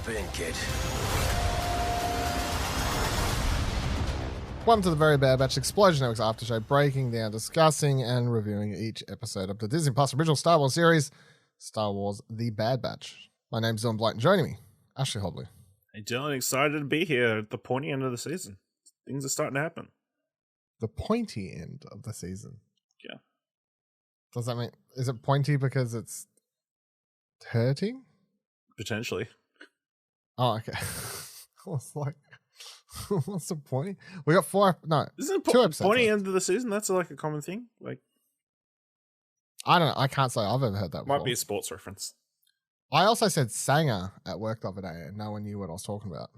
Strap in, kid. Welcome to the Very Bad Batch Explosion Network's after show, breaking down, discussing, and reviewing each episode of the Disney Plus original Star Wars series, Star Wars: The Bad Batch. My name's Dylan Blight, and joining me, Ashley Hobley. Hey Dylan, excited to be here at the pointy end of the season. Things are starting to happen. The pointy end of the season. Yeah. Does that mean, is it pointy because it's hurting? Potentially. Oh, okay. I was like, what's the point? We got Isn't two episodes pointy left. end of the season? That's like a common thing. Like, I don't know. I can't say I've ever heard that before. might be a sports reference. I also said sanger at work the other day, and no one knew what I was talking about.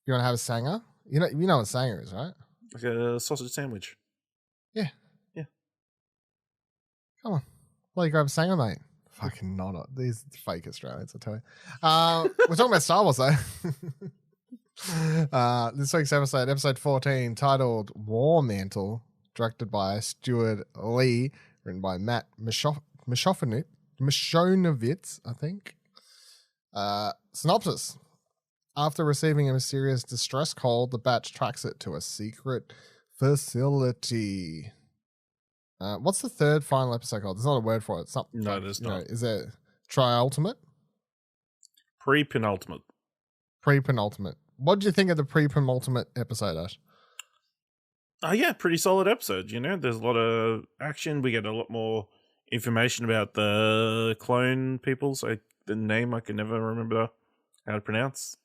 You want to have a sanger? You know what a sanger is, right? Like a sausage sandwich. Yeah. Yeah. Come on. Well, you grab a sanger, mate. Fucking not. These fake Australians, I tell you. We're talking about Star Wars, though. This week's episode 14, titled War-Mantle, directed by Steward Lee, written by Matt Michinovetz, I think. Synopsis. After receiving a mysterious distress call, the batch tracks it to a secret facility. What's the third final episode called? There's not a word for it. It's something. No, there's not. Is it Tri-Ultimate? Pre-penultimate. Pre-penultimate. What did you think of the pre-penultimate episode, Ash? Yeah, pretty solid episode. You know, there's a lot of action. We get a lot more information about the clone peoples. The name I can never remember how to pronounce.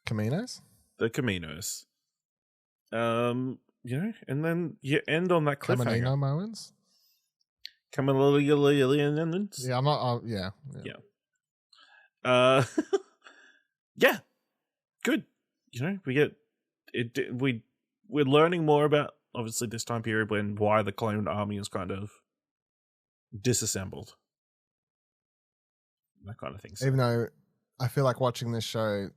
Caminos? The Caminos. You know, and then you end on that cliffhanger. Caminino Moens? Yeah, I'm not. Yeah. Yeah, good. You know, we get it. We're learning more about obviously this time period when why the clone army is kind of disassembled, that kind of thing. So Even though I feel like watching this show,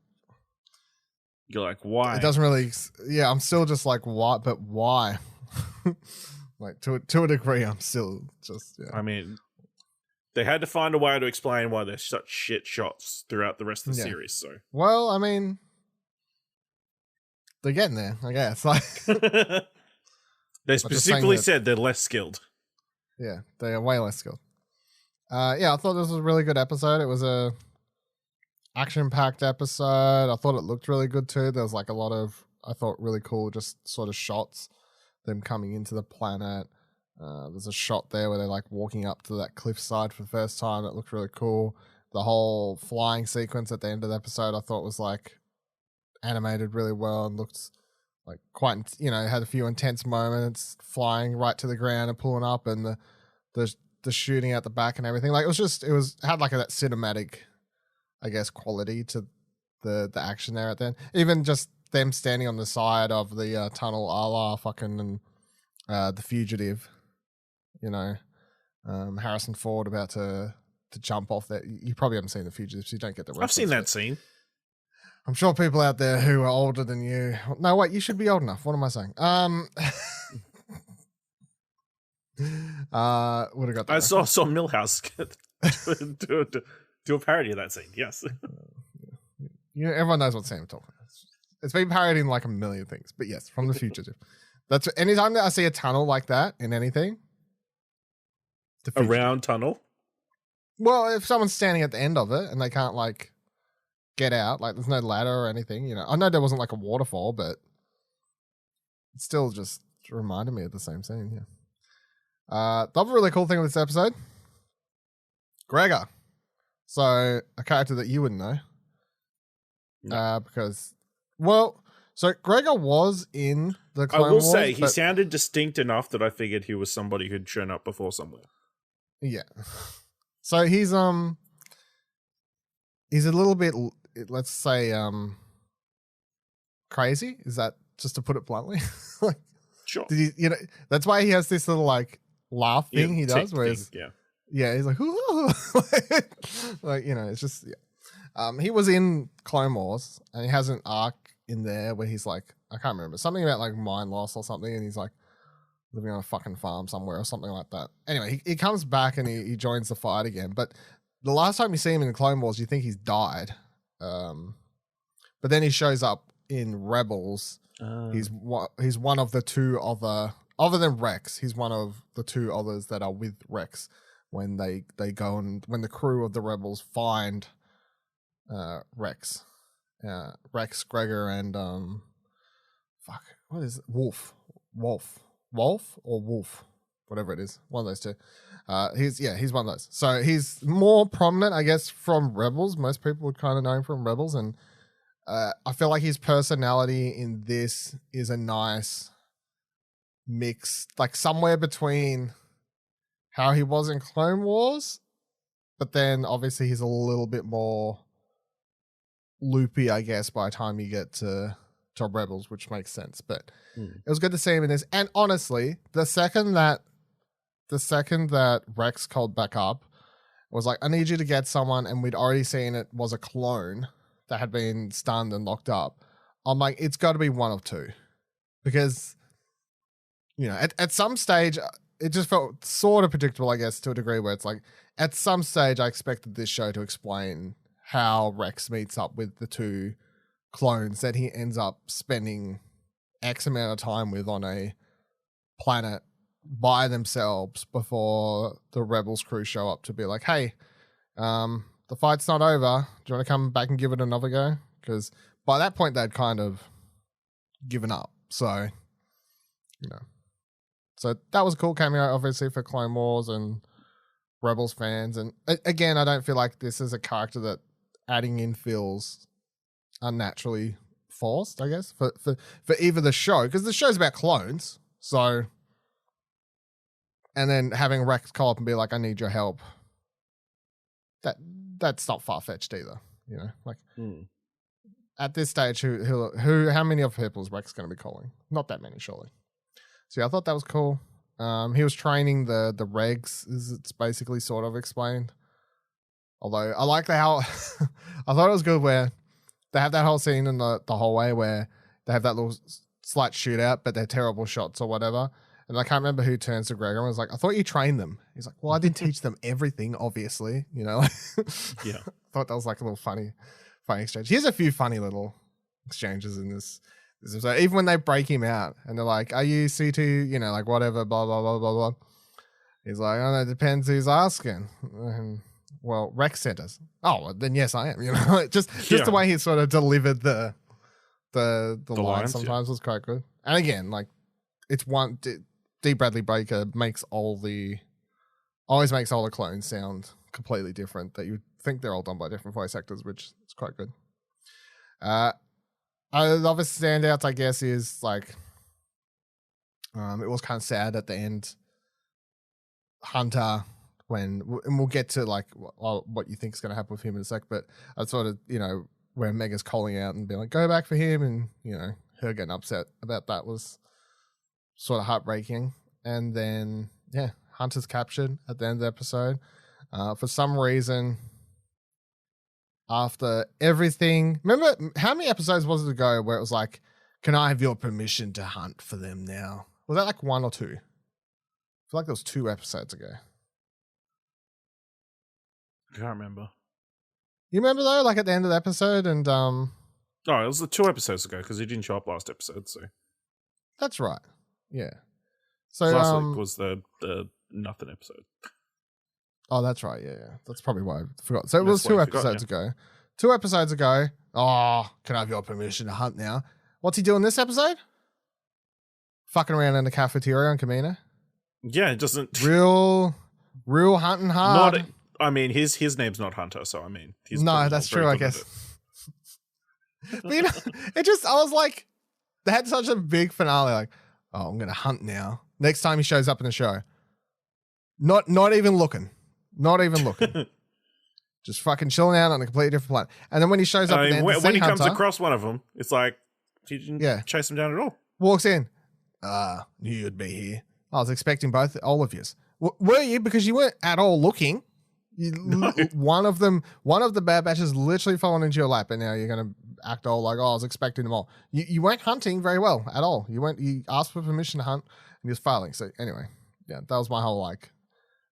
you're like, why? it doesn't really. Yeah, I'm still just like, why? But why? Like to a degree, I'm still just. Yeah. I mean, they had to find a way to explain why they're such shit shots throughout the rest of the series. So, well, I mean, they're getting there, I guess. Like, they specifically said they're less skilled. Yeah, they are way less skilled. Yeah, I thought this was a really good episode. It was a action-packed episode. I thought it looked really good too. There was like a lot of, I thought, really cool just sort of shots, them coming into the planet. There's a shot there where they're like walking up to that cliffside for the first time. It looked really cool. The whole flying sequence at the end of the episode I thought was like animated really well and looked like quite, had a few intense moments, flying right to the ground and pulling up, and the shooting at the back and everything. Like it had like that cinematic, I guess, quality to the action there at the end. Even just them standing on the side of the tunnel, a la fucking The Fugitive, Harrison Ford about to jump off that. You probably haven't seen The Fugitive, so you don't get the reference. I've seen that scene. I'm sure people out there who are older than you. No, wait, you should be old enough. What am I saying? Would have got that. I saw Millhouse do a parody of that scene. Yes. Everyone knows what Sam talking about. It's been parodied in like a million things, but yes, from The Fugitive. That's anytime that I see a tunnel like that in anything. A round tunnel. Well, if someone's standing at the end of it and they can't like get out, like there's no ladder or anything, I know there wasn't like a waterfall, but it still just reminded me of the same scene. Yeah. The other really cool thing with this episode, Gregor. So a character that you wouldn't know. No. Because, so Gregor was in the Clone Wars. I will say he sounded distinct enough that I figured he was somebody who'd shown up before somewhere. Yeah. So he's a little bit, let's say, crazy. Is that just to put it bluntly? Like, sure. That's why he has this little like laugh thing he does, where he's like, ooh. Like, it's just, he was in Clone Wars and he has an arc in there where he's like, I can't remember, something about like mind loss or something, and he's like living on a fucking farm somewhere or something like that. Anyway, he comes back and he joins the fight again, but the last time you see him in the Clone Wars, you think he's died. But then he shows up in Rebels. He's one of the two other than Rex, he's one of the two others that are with Rex when they go and when the crew of the Rebels find Rex, Gregor, and what is it? Wolf, whatever it is, one of those two. He's one of those. So he's more prominent, I guess, from Rebels. Most people would kind of know him from Rebels, and I feel like his personality in this is a nice mix, like somewhere between how he was in Clone Wars, but then obviously he's a little bit more loopy, I guess, by the time you get to Rebels, which makes sense. But it was good to see him in this. And honestly, the second that Rex called back up, was like, I need you to get someone, and we'd already seen it was a clone that had been stunned and locked up. I'm like, it's got to be one of two, because at some stage, it just felt sort of predictable, I guess, to a degree, where it's like, at some stage, I expected this show to explain how Rex meets up with the two clones that he ends up spending X amount of time with on a planet by themselves before the Rebels crew show up to be like, hey, the fight's not over. Do you want to come back and give it another go? Because by that point, they'd kind of given up. So, So that was a cool cameo, obviously, for Clone Wars and Rebels fans. And again, I don't feel like this is a character that adding in feels unnaturally forced, I guess, for either the show, because the show's about clones. So, and then having Rex call up and be like, I need your help. That's not far-fetched either, At this stage, how many of people is Rex going to be calling? Not that many, surely. So yeah, I thought that was cool. He was training the regs, as it's basically sort of explained. Although I like how I thought it was good where they have that whole scene in the hallway where they have that little slight shootout, but they're terrible shots or whatever. And I can't remember who turns to Gregor and was like, I thought you trained them. He's like, well, I didn't teach them everything, obviously. Yeah. I thought that was like a little funny exchange. Here's a few funny little exchanges in this. So even when they break him out and they're like, are you C2, like whatever, blah, blah, blah, blah, blah. He's like, oh, no, it depends who's asking. And, well, Rex sent us. Oh, well, then yes, I am. Just the way he sort of delivered the line sometimes was quite good. And again, like, it's one, D. Bradley Baker always makes all the clones sound completely different, that you think they're all done by different voice actors, which is quite good. The other standouts, I guess, is like, it was kind of sad at the end. Hunter, and we'll get to like what you think is going to happen with him in a sec, but I sort of, where Mega's calling out and being like, go back for him, and, her getting upset about that was sort of heartbreaking. And then, Hunter's captured at the end of the episode. For some reason, after everything, remember how many episodes was it ago where it was like, can I have your permission to hunt for them now? Was that like one or two? I feel like it was 2 episodes ago. I can't remember. You remember though, like at the end of the episode, and oh, it was 2 episodes ago because he didn't show up last episode. So that's right. Yeah. So last week was the nothing episode. Oh, that's right. Yeah. That's probably why I forgot. So it was 2 episodes ago. 2 episodes ago. Oh, can I have your permission to hunt now? What's he doing this episode? Fucking around in the cafeteria on Kamino. Yeah, it doesn't. Real hunting hard. His name's not Hunter, so he's no, that's true, I guess. But it just, I was like, they had such a big finale, like, oh, I'm gonna hunt now. Next time he shows up in the show, not even looking, just fucking chilling out on a completely different planet. And then when he shows up, when he comes across one of them, it's like he didn't chase him down at all. Walks in, knew you'd be here. I was expecting all of yous. Were you? Because you weren't at all looking. One of the Bad Batches literally fallen into your lap, and now you're going to act all like, oh, I was expecting them all. You weren't hunting very well at all. You asked for permission to hunt, and you was failing. So anyway, that was my whole like,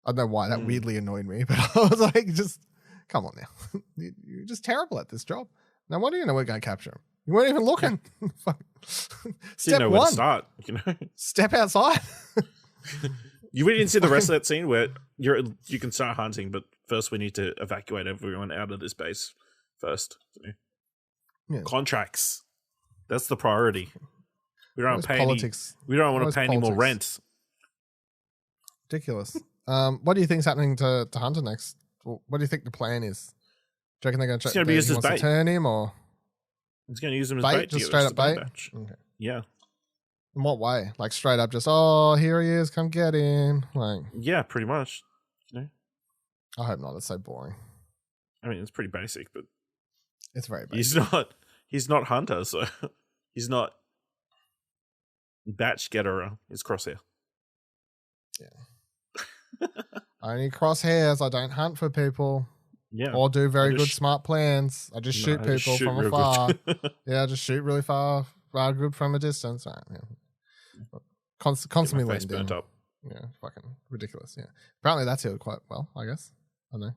I don't know why that weirdly annoyed me, but I was like, just Come on now. You're just terrible at this job. No wonder you know we're going to capture him. You weren't even looking. Didn't know where to start, you know? Step outside. You didn't see the rest of that scene where you can start hunting, but first we need to evacuate everyone out of this base first. Yeah. Contracts. That's the priority. We don't pay politics. We don't want to pay any more rent. Ridiculous. What do you think's happening to Hunter next? What do you think the plan is? Do you reckon they're going to be used as bait? Turn him, or he's going to use him as bait? Just straight up bait? Okay. Yeah. In what way? Like straight up, just here he is, come get him. Like, yeah, pretty much. You know? I hope not. It's so boring. I mean, it's pretty basic, but it's very basic. He's not Hunter, so he's not batch getter. He's Crosshair. Yeah. I need crosshairs. I don't hunt for people. Yeah. Or do very good smart plans. I just shoot people from afar. Yeah, I just shoot really far, good from a distance. Right, yeah. Constantly letting down. Up. Yeah, fucking ridiculous. Yeah. Apparently that's healed quite well, I guess. I don't know.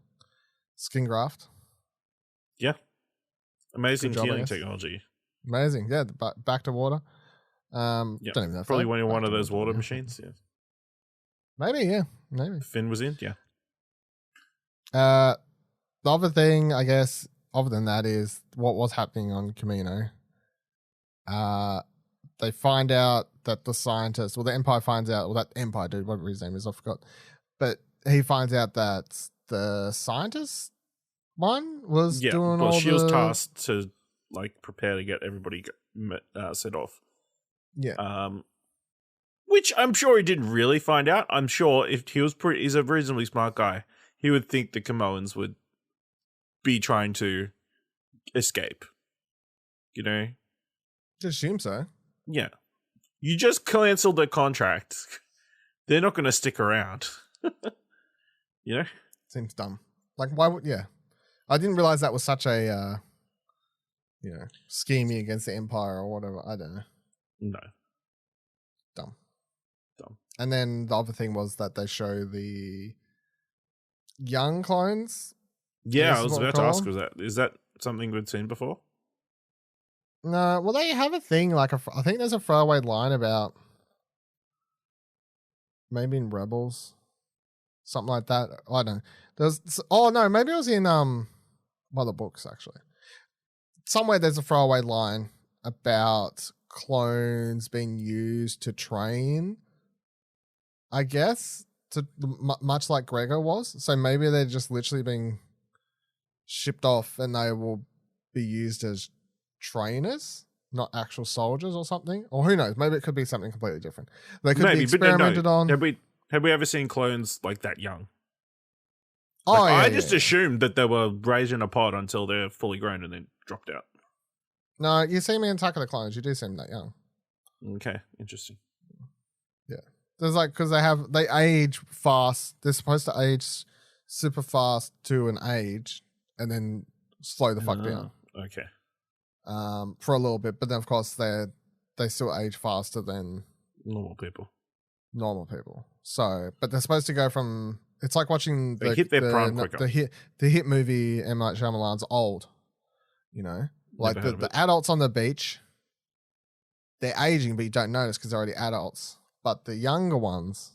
Skin graft. Yeah. Amazing healing technology. Amazing. Yeah, back to water. Don't even know. Probably one of those water machines. Yeah. Maybe, yeah. Maybe. Finn was in, yeah. The other thing, I guess, other than that, is what was happening on Camino. They find out that the scientist, the Empire finds out, that Empire dude, whatever his name is, I forgot. But he finds out that the scientist one was doing all she was tasked to prepare to get everybody set off. Yeah. Which I'm sure he didn't really find out. I'm sure if he's a reasonably smart guy, he would think the Camoans would be trying to escape. You know? Just assume so. Yeah. You just cancelled the contract. They're not going to stick around. You know? Seems dumb. Why would... Yeah. I didn't realize that was such a, scheming against the Empire or whatever. I don't know. No. Dumb. And then the other thing was that they show the young clones. Yeah, I was about to ask, is that something we'd seen before? No, well, they have a thing, I think there's a throwaway line about maybe in Rebels, something like that. I don't know. Maybe it was in one of the books, actually. Somewhere there's a throwaway line about clones being used to train, I guess, much like Gregor was. So maybe they're just literally being shipped off and they will be used as trainers, not actual soldiers or something. Or who knows? Maybe it could be something completely different. They could be experimented on. Have we ever seen clones that young? I assumed that they were raised in a pod until they're fully grown and then dropped out. No, you see me in Attack of the Clones. You do seem that young. Okay, interesting. Yeah. There's because they age fast. They're supposed to age super fast to an age and then slow the fuck down. Okay. For a little bit, but then of course they still age faster than normal people. So, but they're supposed to go from. It's like watching they hit their prime quicker. The hit movie M. Night Shyamalan's Old. You know, the adults on the beach. They're aging, but you don't notice because they're already adults. But the younger ones,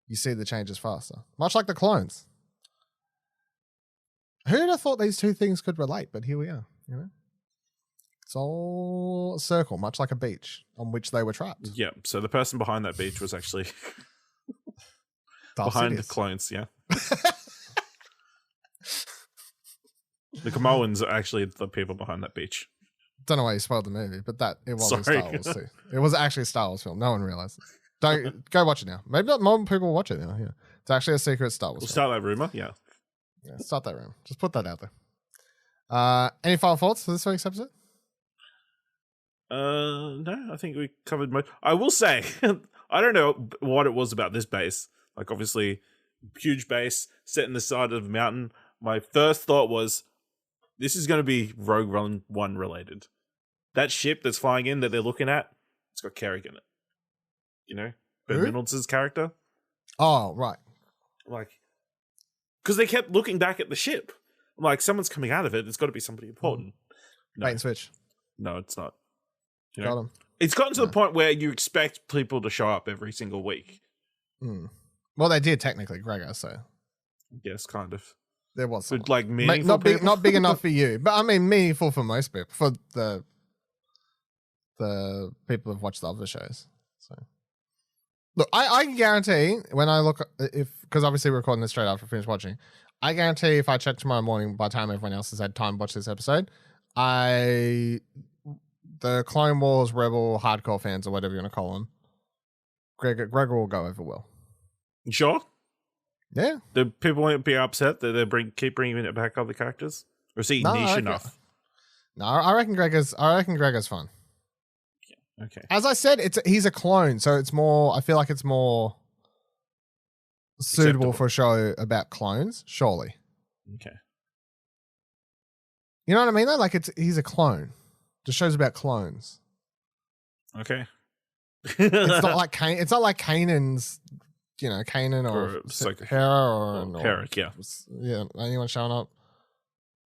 you see the changes faster. Much like the clones. Who'd have thought these two things could relate? But here we are, you know? It's all a circle, much like a beach on which they were trapped. Yeah, so the person behind that beach was actually behind the clones, yeah. The Camoans are actually the people behind that beach. Don't know why you spoiled the movie, but it was a Star Wars too. It was actually a Star Wars film. No one realized it. Don't go watch it now. Maybe not more people will watch it now. Yeah, it's actually a secret Star Wars. We'll film. Start that rumor. Yeah, start that rumor. Just put that out there. Any final thoughts for this week's episode? No, I think we covered most. I will say, I don't know what it was about this base. Obviously, huge base set in the side of a mountain. My first thought was, this is going to be Rogue One related. That ship that's flying in that they're looking at, it's got Carrick in it. You know? Ben Reynolds' character. Oh, right. Because they kept looking back at the ship. I'm like, someone's coming out of it. There's got to be somebody important. No. Bait and switch. No, it's not. You Got know, him. it's gotten to the point where you expect people to show up every single week. Well, they did technically, Gregor. So yes, kind of. There was some, like meaningful not big enough for you, but I mean meaningful for most people, for the people who've watched the other shows. So look, I can guarantee when I look, because obviously we're recording this straight after I finish watching, I guarantee if I check tomorrow morning by the time everyone else has had time to watch this episode, the Clone Wars Rebel hardcore fans or whatever you want to call them, Gregor will go over well. You sure? Yeah. Do people won't be upset that they keep bringing it back other characters? Or is he niche enough? No, I reckon Gregor's fun. Okay. As I said, he's a clone, so it's more. I feel like it's more suitable for a show about clones. Surely. Okay. You know what I mean? Though, like he's a clone. The show's about clones. Okay. It's not like It's not like Kanan's. You know, Kanan or Hera or Herrick, yeah. Yeah, anyone showing up?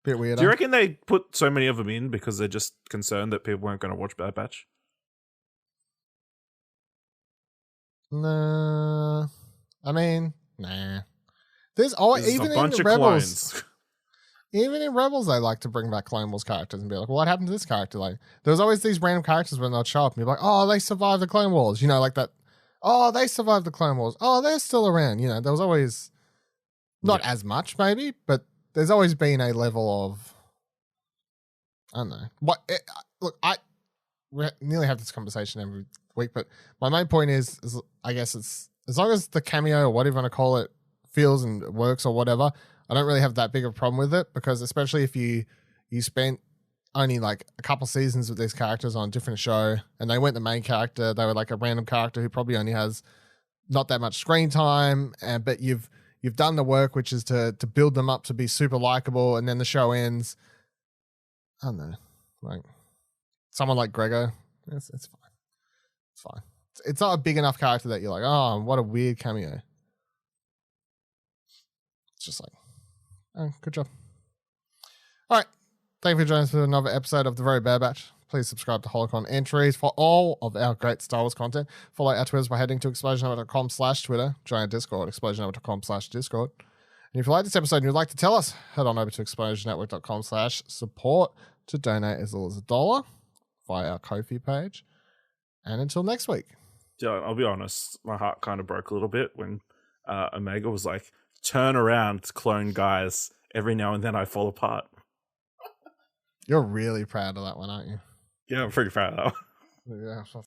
Bit weird. Do you reckon they put so many of them in because they're just concerned that people weren't going to watch Bad Batch? Nah. I mean, nah. There's always, even a bunch in of Rebels. clones. Even in Rebels, they like to bring back Clone Wars characters and be like, well, what happened to this character? Like, there's always these random characters when they'll show up and you're like, oh, they survived the Clone Wars. You know, like that. Oh, they survived the Clone Wars. Oh, they're still around. You know, there was always, not as much maybe, but there's always been a level of, I don't know. Look, we nearly have this conversation every week, but my main point is I guess it's, as long as the cameo or whatever you want to call it feels and works or whatever, I don't really have that big of a problem with it, because especially if you spent only like a couple seasons with these characters on a different show and they weren't the main character, they were like a random character who probably only has not that much screen time, but you've done the work, which is to build them up to be super likable, and then the show ends. I don't know, like someone like Gregor, it's fine. It's fine. It's not a big enough character that you're like, oh, what a weird cameo. It's just like, oh, good job. All right. Thank you for joining us for another episode of The Very Bad Batch. Please subscribe to Holocron Entries for all of our great Star Wars content. Follow our Twitters by heading to explosionover.com/Twitter. Join our Discord, explosionover.com/Discord. And if you like this episode and you'd like to tell us, head on over to explosionnetwork.com/support to donate as little as $1 via our Ko-fi page. And until next week. Yeah, I'll be honest, my heart kind of broke a little bit when Omega was like, turn around, clone guys. Every now and then I fall apart. You're really proud of that one, aren't you? Yeah, I'm pretty proud of that one. Yeah.